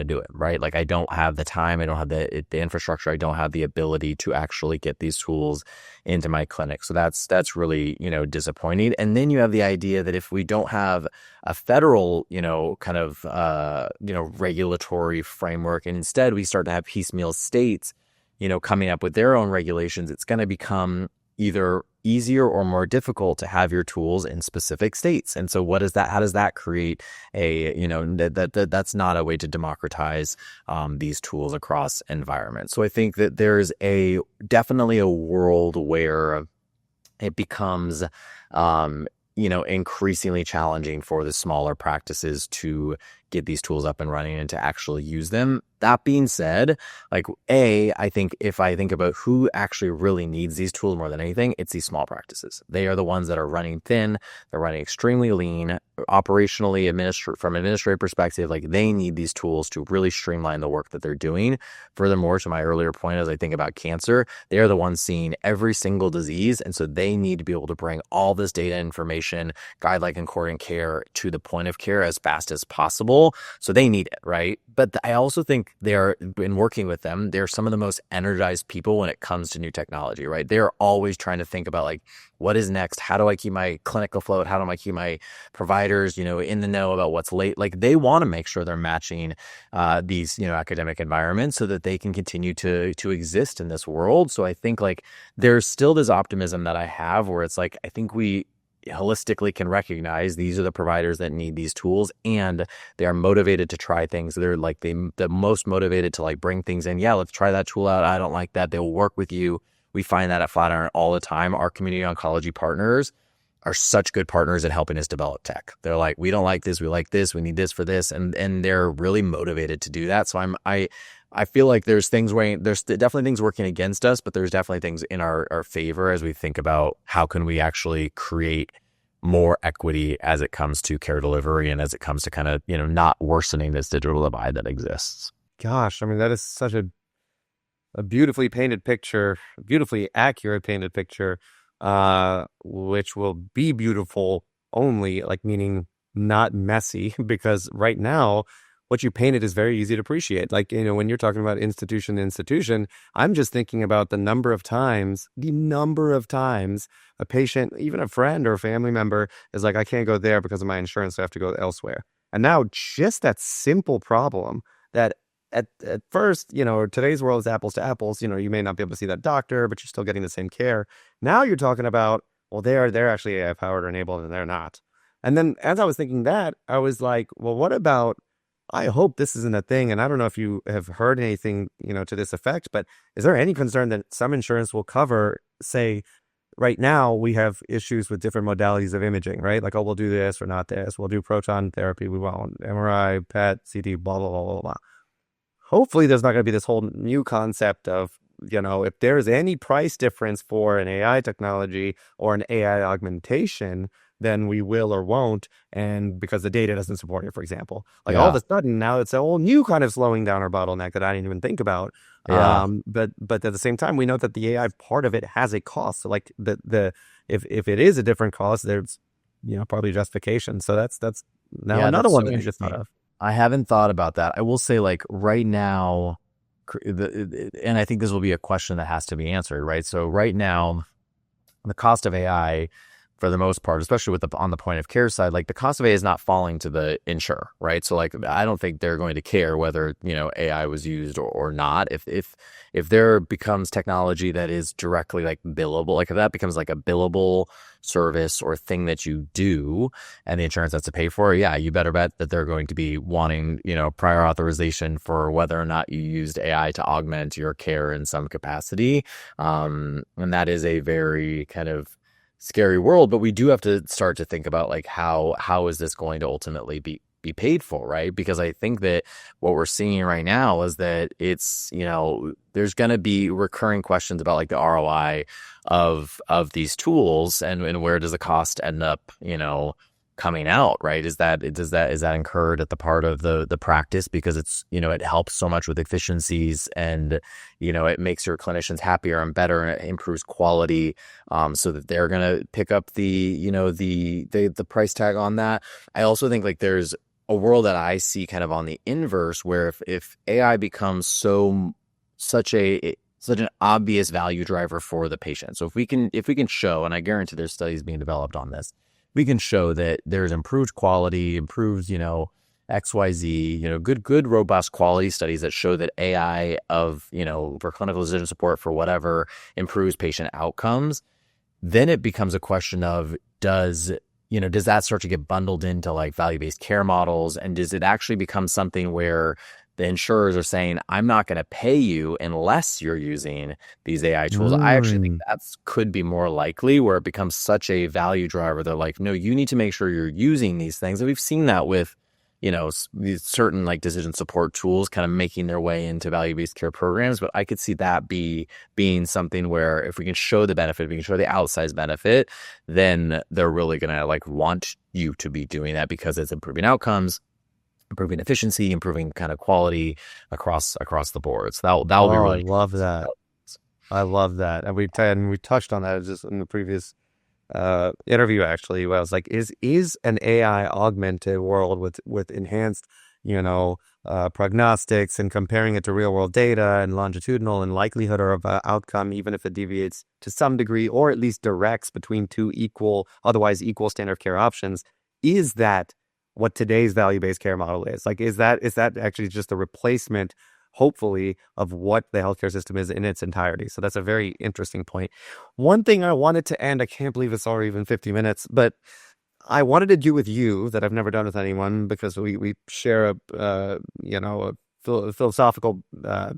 do it, right? Like I don't have the time, I don't have the infrastructure, I don't have the ability to actually get these tools into my clinic. So that's really disappointing. And then you have the idea that if we don't have a federal regulatory framework, and instead we start to have piecemeal states coming up with their own regulations, it's going to become either easier or more difficult to have your tools in specific states. And so how does that create that's not a way to democratize these tools across environments. So I think that there's definitely a world where it becomes increasingly challenging for the smaller practices to get these tools up and running and to actually use them. That being said, I think if I think about who actually really needs these tools more than anything, it's these small practices. They are the ones that are running thin. They're running extremely lean. Operationally, from an administrative perspective, they need these tools to really streamline the work that they're doing. Furthermore, to my earlier point, as I think about cancer, they are the ones seeing every single disease. And so they need to be able to bring all this data information, guide-like concordant care to the point of care as fast as possible. level. So they need it, right? But I also think in working with them, they're some of the most energized people when it comes to new technology, right? They're always trying to think about like, what is next? How do I keep my clinic afloat? How do I keep my providers, in the know about what's late? Like they want to make sure they're matching these, academic environments so that they can continue to exist in this world. So I think like there's still this optimism that I have where it's like, I think we holistically can recognize these are the providers that need these tools and they are motivated to try things. They're like the most motivated to like bring things in. Yeah, let's try that tool out. I don't like that. They'll work with you. We find that at Flatiron all the time. Our community oncology partners are such good partners at helping us develop tech. They're like, we don't like this, we like this, we need this for this, and they're really motivated to do that. So I feel like there's definitely things working against us, but there's definitely things in our favor as we think about how can we actually create more equity as it comes to care delivery and as it comes to kind of, not worsening this digital divide that exists. Gosh, I mean, that is such a beautifully painted picture, beautifully accurate painted picture, which will be beautiful only, like meaning not messy, because right now what you painted is very easy to appreciate. Like, when you're talking about institution to institution, I'm just thinking about the number of times a patient, even a friend or a family member is like, I can't go there because of my insurance, so I have to go elsewhere. And now just that simple problem that at first, today's world is apples to apples. You may not be able to see that doctor, but you're still getting the same care. Now you're talking about, well, they're actually AI powered or enabled and they're not. And then as I was thinking that, I was like, well, what about, I hope this isn't a thing. And I don't know if you have heard anything, to this effect, but is there any concern that some insurance will cover, say, right now we have issues with different modalities of imaging, right? Like, oh, we'll do this or not this. We'll do proton therapy. We won't MRI, PET, CT, blah, blah, blah, blah, blah. Hopefully there's not going to be this whole new concept of, if there's any price difference for an AI technology or an AI augmentation, then we will or won't. And because the data doesn't support it, for example, like all of a sudden now it's a whole new kind of slowing down our bottleneck that I didn't even think about. Yeah. But at the same time, we know that the AI part of it has a cost. So like if it is a different cost, there's, probably justification. So that's now another one that I just thought of. I haven't thought about that. I will say, like, right now, and I think this will be a question that has to be answered, right? So right now, the cost of AI, for the most part, especially on the point of care side, like the cost of AI is not falling to the insurer, right? So like, I don't think they're going to care whether, AI was used or not. If there becomes technology that is directly like billable, like if that becomes like a billable service or thing that you do and the insurance has to pay for it, yeah, you better bet that they're going to be wanting, prior authorization for whether or not you used AI to augment your care in some capacity. And that is a very kind of scary world, but we do have to start to think about like how is this going to ultimately be paid for, right? Because I think that what we're seeing right now is that it's, there's going to be recurring questions about like the ROI of these tools and where does the cost end up, coming out, right? Is that incurred at the part of the practice because it's, it helps so much with efficiencies and, it makes your clinicians happier and better and it improves quality, so that they're going to pick up the price tag on that. I also think like there's a world that I see kind of on the inverse where if AI becomes such an obvious value driver for the patient. So if we can show, and I guarantee there's studies being developed on this, we can show that there's improved quality, improves, XYZ, good, robust quality studies that show that AI for clinical decision support for whatever improves patient outcomes. Then it becomes a question of does that start to get bundled into like value-based care models? And does it actually become something where the insurers are saying, I'm not going to pay you unless you're using these AI tools? I actually think that could be more likely where it becomes such a value driver. They're like, no, you need to make sure you're using these things. And we've seen that with, these certain like decision support tools kind of making their way into value-based care programs. But I could see that being something where if we can show the benefit, if we can show the outsized benefit, then they're really going to like want you to be doing that because it's improving outcomes, improving efficiency, improving kind of quality across the board. So that'll be really I love that. I love that. And we touched on that just in the previous interview, actually, where I was like, is an AI augmented world with enhanced prognostics and comparing it to real world data and longitudinal and likelihood of outcome, even if it deviates to some degree, or at least directs between two otherwise equal standard of care options. Is that what today's value-based care model is? Like, is that actually just a replacement, hopefully, of what the healthcare system is in its entirety? So that's a very interesting point. One thing I wanted to end, I can't believe it's already even 50 minutes, but I wanted to do with you that I've never done with anyone, because we share a philosophical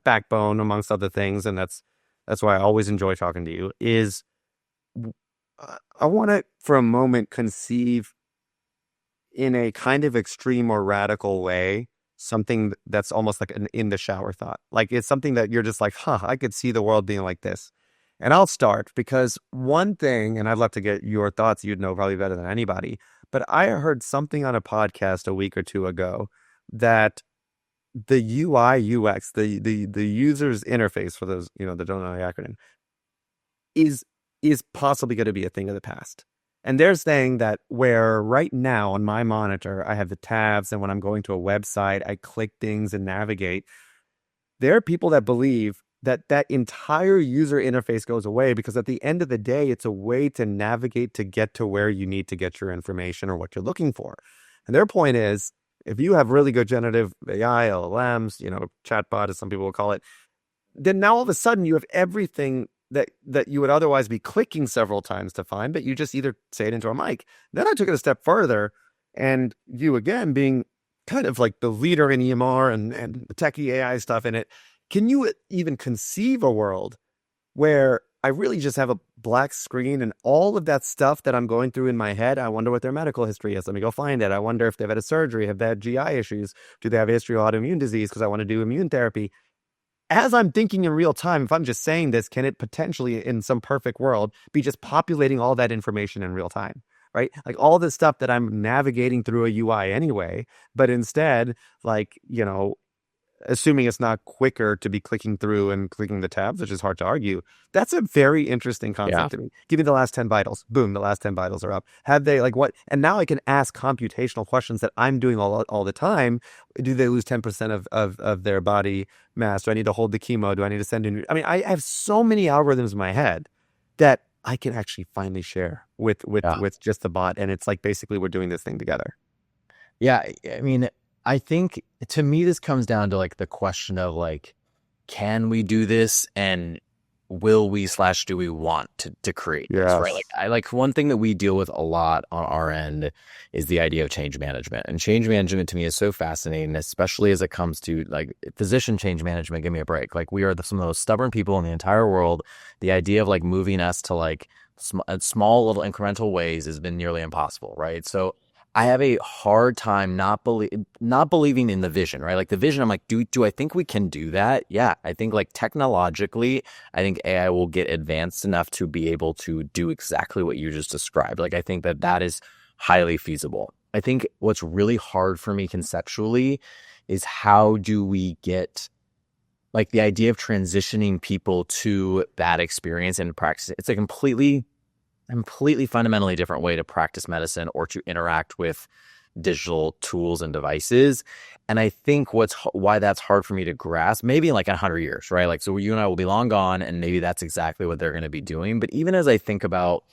backbone amongst other things, and that's why I always enjoy talking to you. Is I want to for a moment conceive in a kind of extreme or radical way something that's almost like an in the shower thought. Like, it's something that you're just like, I could see the world being like this. And I'll start, because one thing, and I'd love to get your thoughts, you'd know probably better than anybody, but I heard something on a podcast a week or two ago that the UI UX, the user's interface, for those that don't know the acronym, is possibly going to be a thing of the past. And they're saying that where right now on my monitor I have the tabs, and when I'm going to a website I click things and navigate, there are people that believe that entire user interface goes away, because at the end of the day, it's a way to navigate to get to where you need to get your information or what you're looking for. And their point is, if you have really good generative AI, LLMs, chatbot, as some people will call it, then now all of a sudden you have everything that you would otherwise be clicking several times to find, but you just either say it into a mic. Then I took it a step further, and you, again, being kind of like the leader in EMR and the techie AI stuff in it, can you even conceive a world where I really just have a black screen and all of that stuff that I'm going through in my head? I wonder what their medical history is. Let me go find it. I wonder if they've had a surgery, have they had GI issues? Do they have a history of autoimmune disease? Because I want to do immune therapy. As I'm thinking in real time, if I'm just saying this, can it potentially, in some perfect world, be just populating all that information in real time? Right? Like, all this stuff that I'm navigating through a UI anyway, but instead, assuming it's not quicker to be clicking through and clicking the tabs, which is hard to argue. That's a very interesting concept to me. Give me the last 10 vitals. Boom, the last 10 vitals are up. Have they, what? And now I can ask computational questions that I'm doing all the time. Do they lose 10% of their body mass? Do I need to hold the chemo? Do I need to send in? I mean, I have so many algorithms in my head that I can actually finally share with just the bot. And it's like, basically, we're doing this thing together. Yeah, I mean, I think, to me, this comes down to the question of can we do this, and will we / do we want to create this, right? One thing that we deal with a lot on our end is the idea of change management. And change management to me is so fascinating, especially as it comes to physician change management. Give me a break. We are some of the most stubborn people in the entire world. The idea of moving us to small little incremental ways has been nearly impossible, right? So I have a hard time not believing in the vision, right? The vision, I'm like, do I think we can do that? Yeah, I think technologically, I think AI will get advanced enough to be able to do exactly what you just described. I think that is highly feasible. I think what's really hard for me conceptually is, how do we get the idea of transitioning people to that experience and practice? It's a completely fundamentally different way to practice medicine or to interact with digital tools and devices. And I think why that's hard for me to grasp, maybe in 100 years, right? So you and I will be long gone, and maybe that's exactly what they're going to be doing. But even as I think about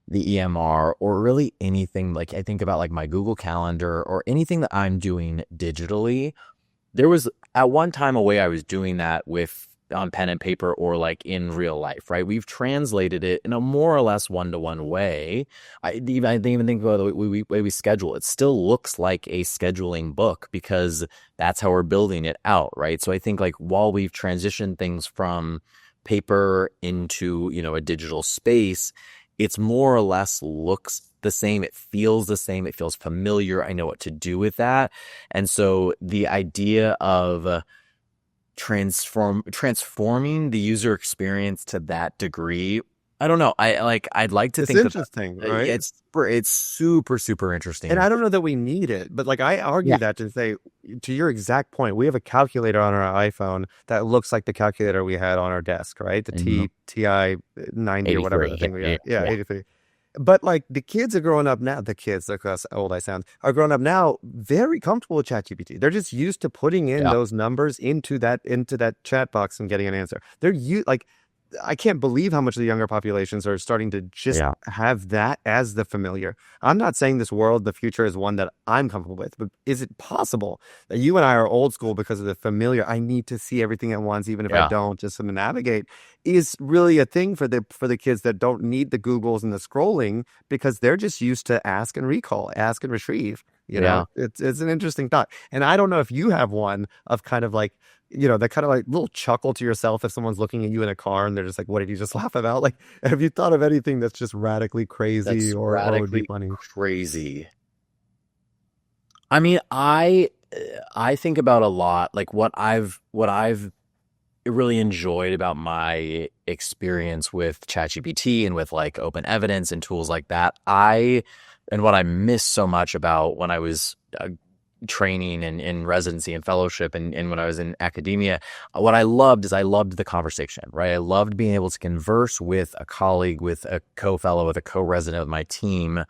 the EMR, or really anything, I think about my Google Calendar or anything that I'm doing digitally, there was at one time a way I was doing that on pen and paper or in real life, right? We've translated it in a more or less one-to-one way. I even think about the way we schedule. It still looks like a scheduling book, because that's how we're building it out, right? So I think while we've transitioned things from paper into, a digital space, it's more or less looks the same. It feels the same. It feels familiar. I know what to do with that. And so the idea of transforming the user experience to that degree, I don't know. I'd like to think it's interesting, right? It's super, super interesting. And I don't know that we need it, but I argue that to say, to your exact point, we have a calculator on our iPhone that looks like the calculator we had on our desk, right? The TI 90 or whatever the thing we had. Yeah, 83. But like the kids are growing up now, the kids, look how old I sound, are growing up now very comfortable with ChatGPT. They're just used to putting in Yeah. those numbers into that chat box and getting an answer. Like I can't believe how much of the younger populations are starting to just Yeah. have that as the familiar. I'm not saying this world, the future is one that I'm comfortable with, but is it possible that you and I are old school because of the familiar? I need to see everything at once, even if I Yeah. don't, just to navigate, is really a thing for the kids that don't need the Googles and the scrolling because they're just used to ask and recall, ask and retrieve. Yeah. It's an interesting thought. And I don't know if you have one of kind of like, that kind of like little chuckle to yourself if someone's looking at you in a car and they're just like, what did you just laugh about? Like, have you thought of anything that's just radically crazy That's or would be radically funny? crazy. I mean, I think about a lot, like what I've really enjoyed about my experience with ChatGPT and with like open evidence and tools like that. And what I miss so much about when I was training and in residency and fellowship and when I was in academia, what I loved is I loved the conversation, right? I loved being able to converse with a colleague, with a co-fellow, with a co-resident of my team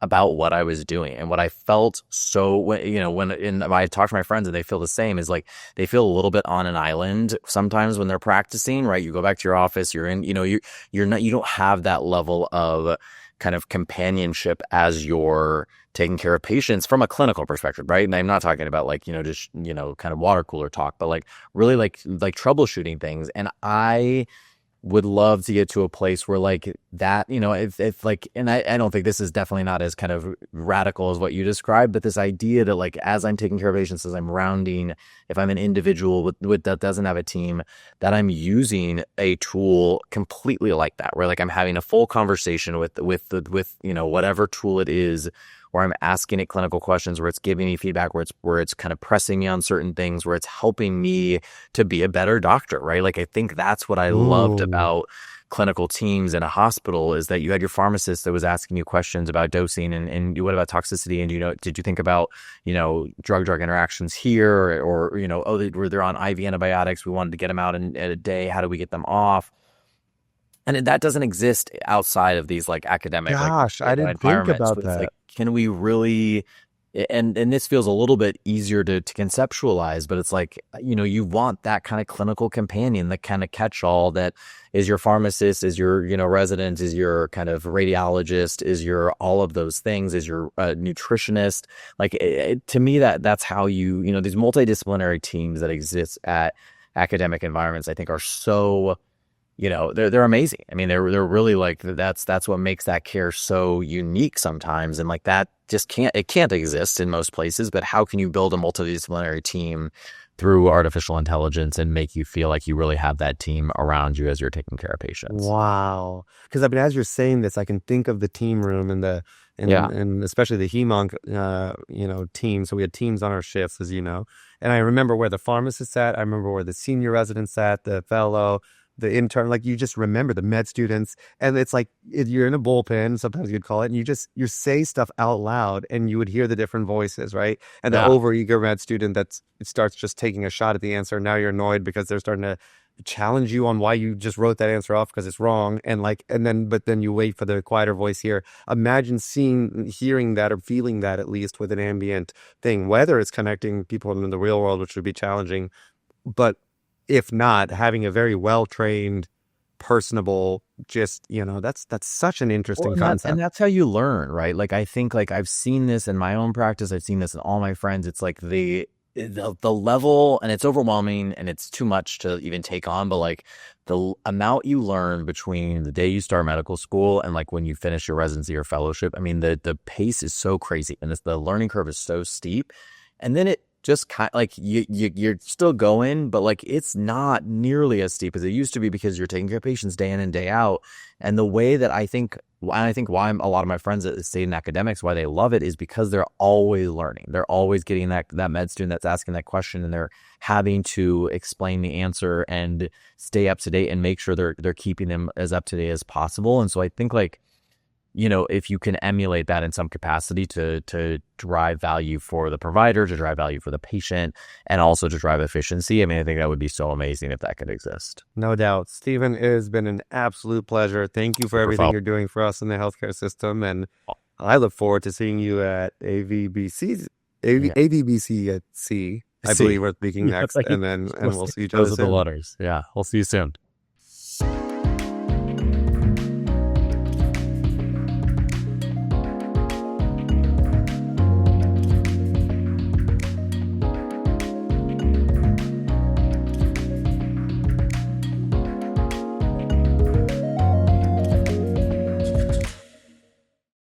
about what I was doing. And what I felt when I talk to my friends and they feel the same is like they feel a little bit on an island sometimes when they're practicing, right? You go back to your office, you're in, you don't have that level of kind of companionship as you're taking care of patients from a clinical perspective, right? And I'm not talking about like, just, kind of water cooler talk, but like really like troubleshooting things. And I would love to get to a place where like that, if like, and I don't think this is definitely not as kind of radical as what you described, but this idea that like, as I'm taking care of patients, as I'm rounding, if I'm an individual with that doesn't have a team, that I'm using a tool completely like that, where like I'm having a full conversation with whatever tool it is, where I'm asking it clinical questions, where it's giving me feedback, where it's kind of pressing me on certain things, where it's helping me to be a better doctor, right? Like I think that's what I loved Ooh. about clinical teams in a hospital is that you had your pharmacist that was asking you questions about dosing and what about toxicity, and did you think about drug interactions here, or they're on IV antibiotics, we wanted to get them out in a day, how do we get them off? And that doesn't exist outside of these like academic like Gosh, I didn't think environments. about But it's like, that. can we really? And this feels a little bit easier to conceptualize, but it's like you want that kind of clinical companion, that kind of catch-all that is your pharmacist, is your resident, is your kind of radiologist, is your all of those things, is your nutritionist. Like to me, that's how these multidisciplinary teams that exist at academic environments, I think, are so. They're amazing. I mean, they're really like that's what makes that care so unique sometimes, and like that just can't exist in most places. But how can you build a multidisciplinary team through artificial intelligence and make you feel like you really have that team around you as you're taking care of patients? Wow. Because I mean, as you're saying this, I can think of the team room and Yeah, and especially the hemonc, team. So we had teams on our shifts, as you know. And I remember where the pharmacist sat. I remember where the senior resident sat, the fellow, the intern. Like you just remember the med students, and it's like you're in a bullpen. Sometimes you'd call it, and you say stuff out loud, and you would hear the different voices, right? And the yeah, overeager med student it starts just taking a shot at the answer. Now you're annoyed because they're starting to challenge you on why you just wrote that answer off because it's wrong, but then you wait for the quieter voice here. Imagine hearing that or feeling that, at least with an ambient thing, whether it's connecting people in the real world, which would be challenging, but if not, having a very well trained, personable, just that's such an well, interesting and concept. that's how you learn, right? Like I think like I've seen this in my own practice, I've seen this in all my friends. It's like the level, and it's overwhelming and it's too much to even take on, but like the amount you learn between the day you start medical school and like when you finish your residency or fellowship, I mean the pace is so crazy, and the learning curve is so steep, and then it just kind of like you're still going, but like it's not nearly as steep as it used to be because you're taking care of patients day in and day out. And the way that I think why a lot of my friends that stay in academics, why they love it, is because they're always learning. They're always getting that med student that's asking that question, and they're having to explain the answer and stay up to date and make sure they're keeping them as up to date as possible. And so I think like if you can emulate that in some capacity to drive value for the provider, to drive value for the patient, and also to drive efficiency, I mean, I think that would be so amazing if that could exist. No doubt. Stephen, it has been an absolute pleasure. Thank you for everything you're doing for us in the healthcare system. And I look forward to seeing you at AVBC at C. I believe we're speaking next, and we'll see each other soon. Those are the letters. Yeah, we'll see you soon.